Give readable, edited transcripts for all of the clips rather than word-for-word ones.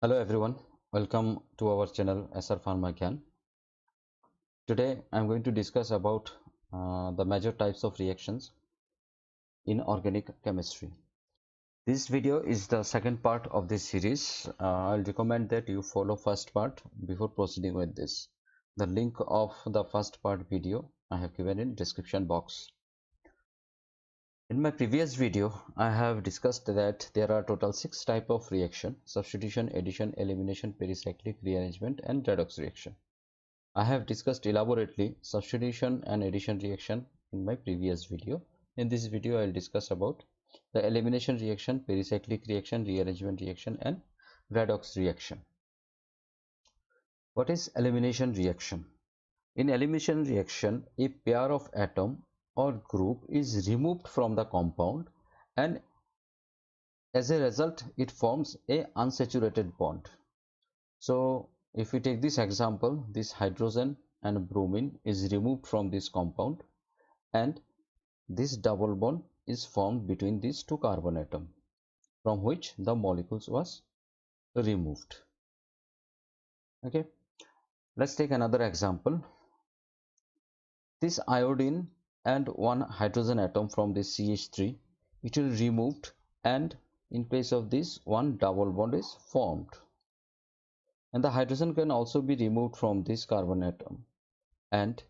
Hello everyone, welcome to our channel SR PHARMA GYAN. Today I am going to discuss about the major types of reactions in organic chemistry. This video is the second part of this series. I'll recommend that you follow first part before proceeding with this. The link of the first part video I have given in description box. In my previous video, I have discussed that there are total 6 types of reaction: substitution, addition, elimination, pericyclic, rearrangement, and redox reaction. I have discussed elaborately substitution and addition reaction in my previous video. In this video, I will discuss about the elimination reaction, pericyclic reaction, rearrangement reaction, and redox reaction. What is elimination reaction? In elimination reaction, a pair of atom or group is removed from the compound, and as a result it forms a unsaturated bond. So if we take this example, this hydrogen and bromine is removed from this compound, and this double bond is formed between these two carbon atoms from which the molecules was removed. Okay, let's take another example. This iodine and one hydrogen atom from this CH3, it will removed, and in place of this one double bond is formed, and the hydrogen can also be removed from this carbon atom and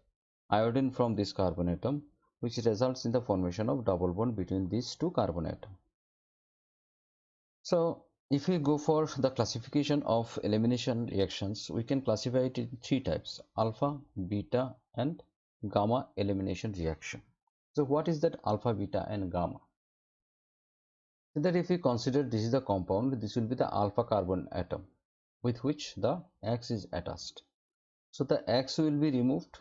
iodine from this carbon atom, which results in the formation of double bond between these two carbon atoms. So if we go for the classification of elimination reactions, we can classify it in 3 types: alpha, beta, and gamma elimination reaction. So what is that alpha, beta, and gamma? So that if we consider this is the compound, this will be the alpha carbon atom with which the X is attached. So the X will be removed,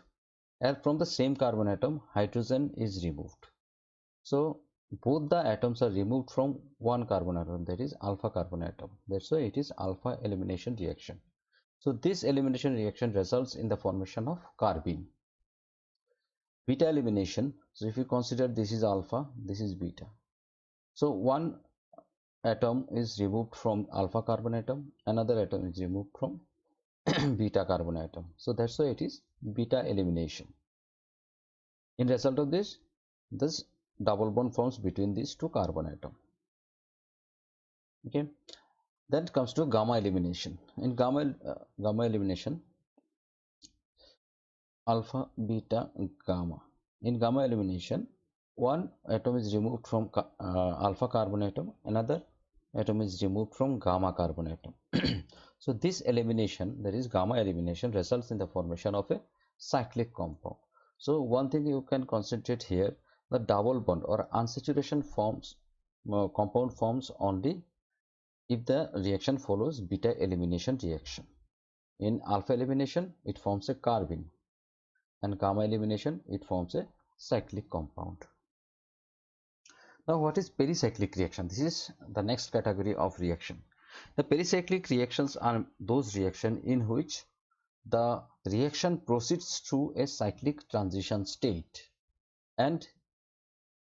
and from the same carbon atom hydrogen is removed. So both the atoms are removed from one carbon atom, that is alpha carbon atom. That's why it is alpha elimination reaction. So this elimination reaction results in the formation of carbene. Beta elimination, so if you consider this is alpha, this is beta. So one atom is removed from alpha carbon atom, another atom is removed from beta carbon atom. So that's why it is beta elimination. In result of this double bond forms between these two carbon atom. Okay, then it comes to gamma elimination. In gamma elimination, alpha, beta, gamma. In gamma elimination, one atom is removed from alpha carbon atom, another atom is removed from gamma carbon atom. So this elimination, that is gamma elimination, results in the formation of a cyclic compound. So one thing you can concentrate here, the double bond or unsaturation forms compound forms only if the reaction follows beta elimination reaction. In alpha elimination it forms a carbene, and gamma elimination it forms a cyclic compound. Now what is pericyclic reaction? This is the next category of reaction. The pericyclic reactions are those reactions in which the reaction proceeds through a cyclic transition state, and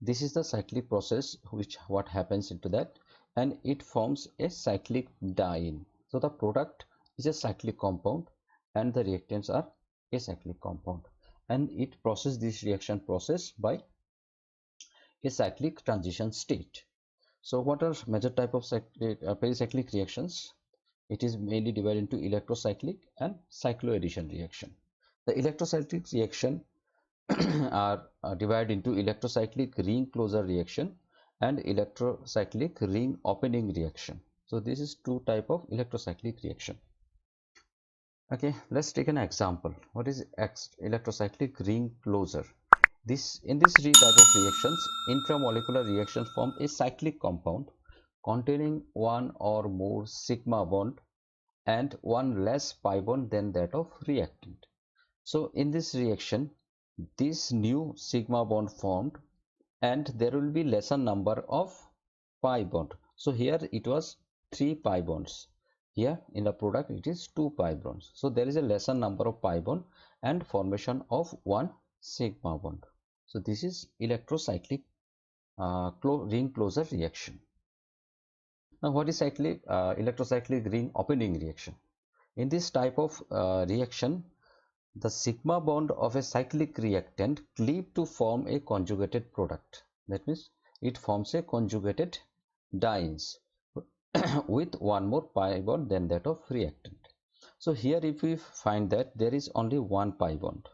this is the cyclic process which what happens into that, and it forms a cyclic diene. So the product is a cyclic compound and the reactants are a cyclic compound, and it processes this reaction process by a cyclic transition state. So what are major type of pericyclic reactions? It is mainly divided into electrocyclic and cycloaddition reaction. The electrocyclic reaction are divided into electrocyclic ring closure reaction and electrocyclic ring opening reaction. So this is two type of electrocyclic reaction. Okay, let's take an example. What is electrocyclic ring closure? In this type of reactions, intramolecular reactions form a cyclic compound containing one or more sigma bond and one less pi bond than that of reactant. So in this reaction, this new sigma bond formed, and there will be lesser number of pi bond. So here it was 3 pi bonds. Here in the product it is 2 pi bonds. So there is a lesser number of pi bond and formation of one sigma bond. So this is electrocyclic ring closure reaction. Now, what is electrocyclic ring opening reaction? In this type of reaction, the sigma bond of a cyclic reactant cleave to form a conjugated product. That means it forms a conjugated dienes with one more pi bond than that of reactant. So here if we find that there is only one pi bond,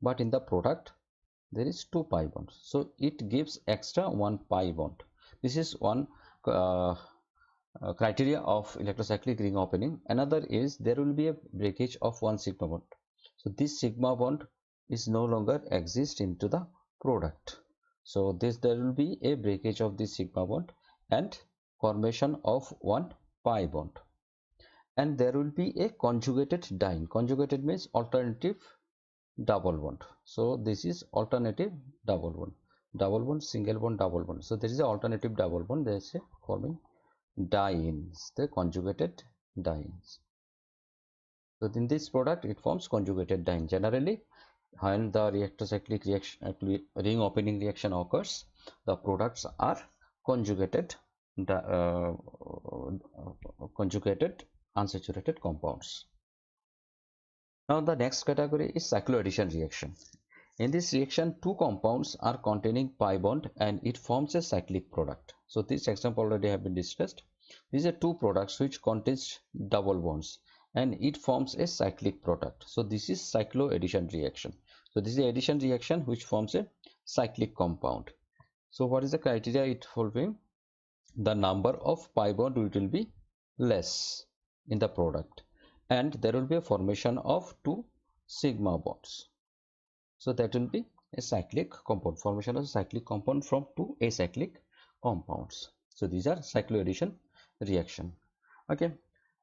but in the product there is two pi bonds, so it gives extra one pi bond. This is one criteria of electrocyclic ring opening. Another is there will be a breakage of one sigma bond. So this sigma bond is no longer exist into the product. So there will be a breakage of this sigma bond and formation of one pi bond. And there will be a conjugated diene. Conjugated means alternative double bond. So this is alternative double bond, single bond, double bond. So there is an alternative double bond. There is a forming dienes, the conjugated dienes. So in this product it forms conjugated diene. Generally, when the electrocyclic reaction, ring opening reaction occurs, the products are conjugated unsaturated compounds. Now the next category is cycloaddition reaction. In this reaction, two compounds are containing pi bond and it forms a cyclic product. So this example already have been discussed. These are two products which contains double bonds and it forms a cyclic product. So this is cycloaddition reaction. So this is the addition reaction which forms a cyclic compound. So what is the criteria it fulfilling? The number of pi bond will be less in the product and there will be a formation of two sigma bonds. So that will be a cyclic compound, formation of a cyclic compound from two acyclic compounds. So these are cycloaddition reaction. Okay,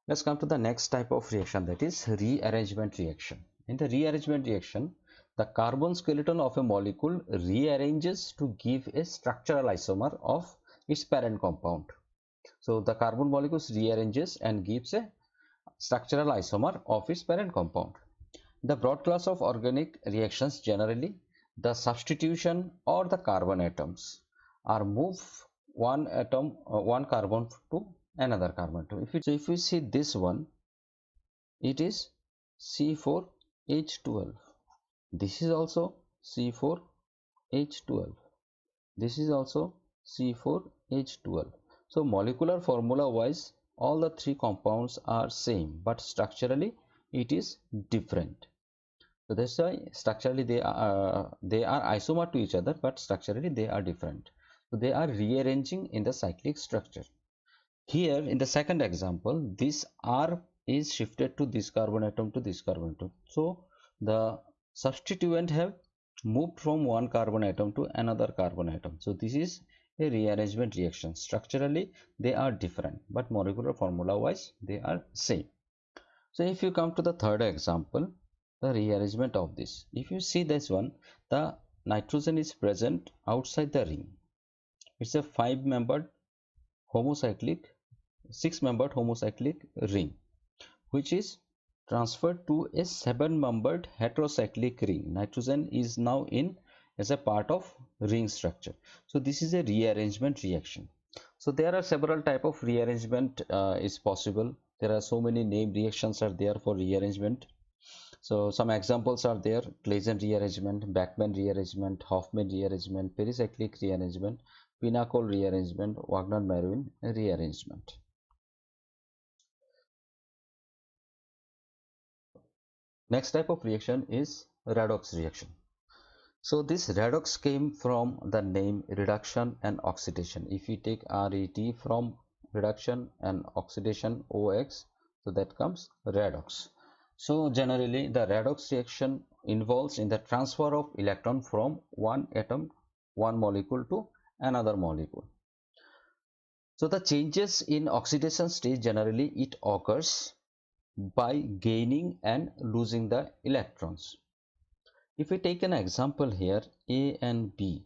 let's come to the next type of reaction, that is rearrangement reaction. In the rearrangement reaction, the carbon skeleton of a molecule rearranges to give a structural isomer of its parent compound. So the carbon molecules rearranges and gives a structural isomer of its parent compound. The broad class of organic reactions, generally the substitution or the carbon atoms are moved one carbon to another carbon. If we see this one, it is C4H12. This is also C4H12. This is also C4H12. So molecular formula wise all the three compounds are same, but structurally it is different. So that's why structurally they are isomer to each other, but structurally they are different. So they are rearranging in the cyclic structure. Here in the second example, this R is shifted to this carbon atom to this carbon atom. So the substituent have moved from one carbon atom to another carbon atom. So this is a rearrangement reaction. Structurally they are different, but molecular formula wise they are same. So if you come to the third example, the rearrangement of this, if you see this one, the nitrogen is present outside the ring. It's a 5-membered homocyclic, 6-membered homocyclic ring, which is transferred to a 7-membered heterocyclic ring. Nitrogen is now in as a part of ring structure. So this is a rearrangement reaction. So there are several type of rearrangement is possible. There are so many named reactions are there for rearrangement. So some examples are there: Claisen rearrangement, Bachmann rearrangement, Hofmann rearrangement, Pericyclic rearrangement, Pinacol rearrangement, Wagner-Marvin rearrangement. Next type of reaction is redox reaction. So this redox came from the name reduction and oxidation. If we take RET from reduction and oxidation OX, so that comes redox. So generally the redox reaction involves in the transfer of electron from one atom, one molecule to another molecule. So the changes in oxidation state, generally it occurs by gaining and losing the electrons. If we take an example here, A and B,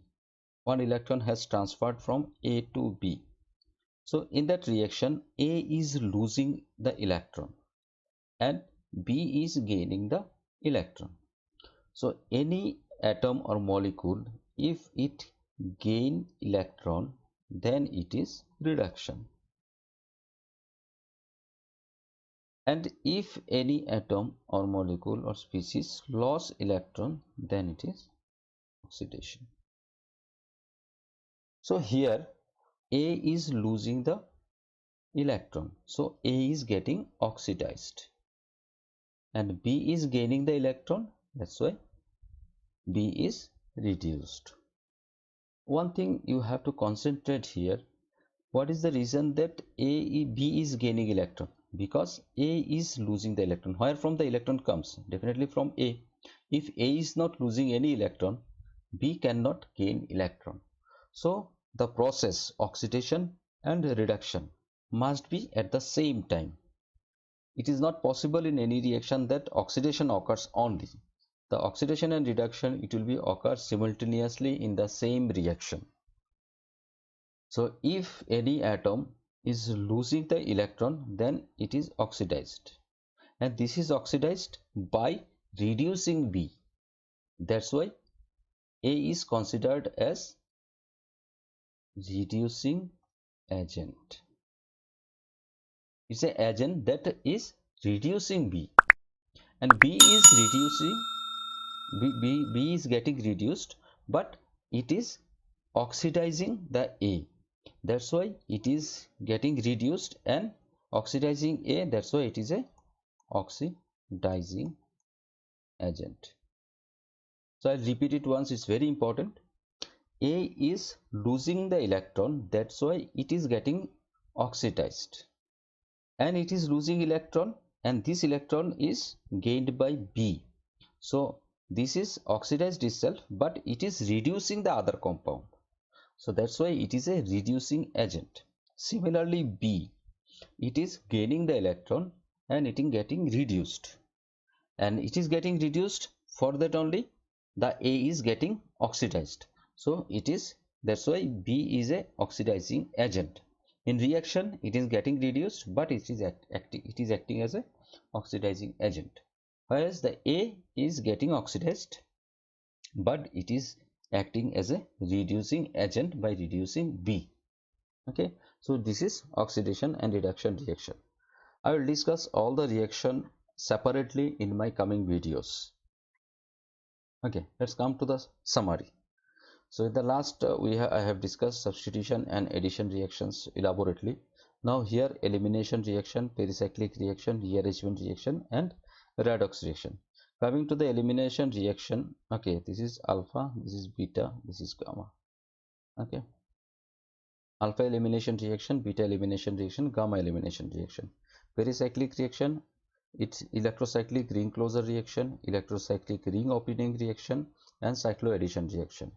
one electron has transferred from A to B. So in that reaction, A is losing the electron and B is gaining the electron. So any atom or molecule, if it gain electron, then it is reduction. and if any atom or molecule or species lost electron, then it is oxidation. So here A is losing the electron, so A is getting oxidized, and B is gaining the electron, that's why B is reduced. One thing you have to concentrate here, what is the reason that B is gaining electron? Because A is losing the electron. Where from the electron comes? Definitely from A. If A is not losing any electron, B cannot gain electron. So the process oxidation and reduction must be at the same time. It is not possible in any reaction that oxidation occurs only. The oxidation and reduction, it will be occur simultaneously in the same reaction. So if any atom is losing the electron, then it is oxidized, and this is oxidized by reducing B. That's why A is considered as reducing agent. It's an agent that is reducing B, and B is reducing B is getting reduced, but it is oxidizing the A. That's why it is getting reduced and oxidizing A. That's why it is a oxidizing agent. So I'll repeat it once, it's very important. A is losing the electron, that's why it is getting oxidized, and it is losing electron, and this electron is gained by B. So this is oxidized itself, but it is reducing the other compound. So that's why it is a reducing agent. Similarly, B, it is gaining the electron and it is getting reduced, and it is getting reduced, for that only the A is getting oxidized. So it is, that's why B is a oxidizing agent. In reaction it is getting reduced, but it is acting as a oxidizing agent, whereas the A is getting oxidized, but it is acting as a reducing agent by reducing B. Okay, so this is oxidation and reduction reaction. I will discuss all the reaction separately in my coming videos. Okay, let's come to the summary. So in the last I have discussed substitution and addition reactions elaborately. Now here elimination reaction, pericyclic reaction, rearrangement reaction, and redox reaction. Coming to the elimination reaction, okay, this is alpha, this is beta, this is gamma. Okay, alpha elimination reaction, beta elimination reaction, gamma elimination reaction. Pericyclic reaction, it's electrocyclic ring closure reaction, electrocyclic ring opening reaction, and cycloaddition reaction.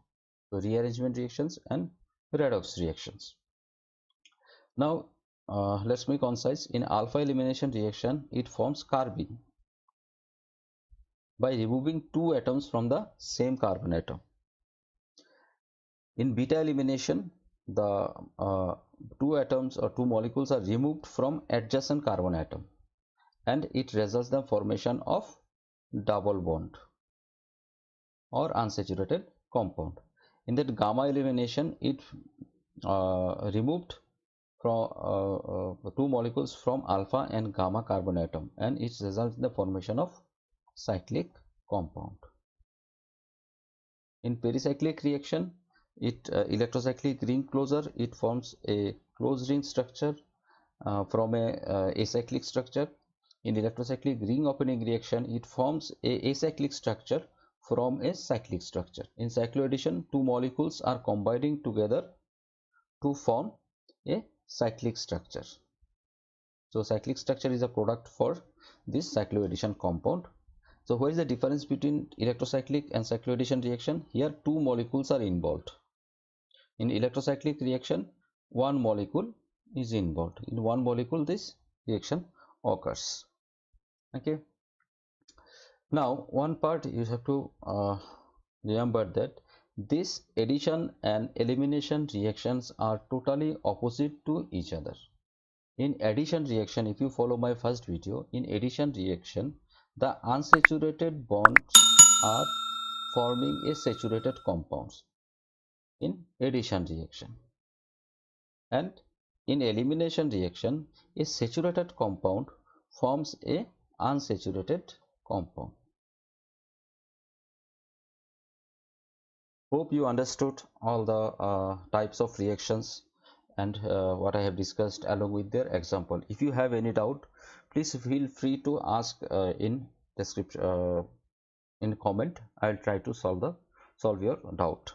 So rearrangement reactions and redox reactions. Now let's make concise. In alpha elimination reaction, it forms carbene by removing two atoms from the same carbon atom. In beta elimination, the two atoms or two molecules are removed from adjacent carbon atom, and it results the formation of double bond or unsaturated compound. In that gamma elimination, it removed from two molecules from alpha and gamma carbon atom, and it results in the formation of cyclic compound. In pericyclic reaction, it electrocyclic ring closure, it forms a closed ring structure from a acyclic structure. In electrocyclic ring opening reaction, it forms a acyclic structure from a cyclic structure. In cycloaddition, two molecules are combining together to form a cyclic structure. So cyclic structure is a product for this cycloaddition compound. So where is the difference between electrocyclic and cycloaddition reaction? Here two molecules are involved. In electrocyclic reaction, one molecule is involved. In one molecule this reaction occurs. Okay, now one part you have to remember that this addition and elimination reactions are totally opposite to each other. In addition reaction, if you follow my first video, in addition reaction, the unsaturated bonds are forming a saturated compounds in addition reaction, and in elimination reaction, a saturated compound forms a unsaturated compound. Hope you understood all the types of reactions and what I have discussed along with their example. If you have any doubt, please feel free to ask in description, in comment. I'll try to solve your doubt.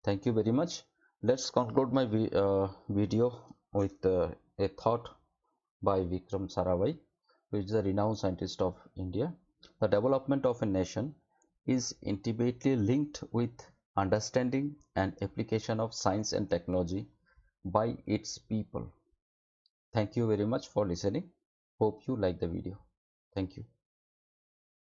Thank you very much. Let's conclude my video with a thought by Vikram Sarabhai, who is a renowned scientist of India. The development of a nation is intimately linked with understanding and application of science and technology by its people. Thank you very much for listening. Hope you like the video. Thank you.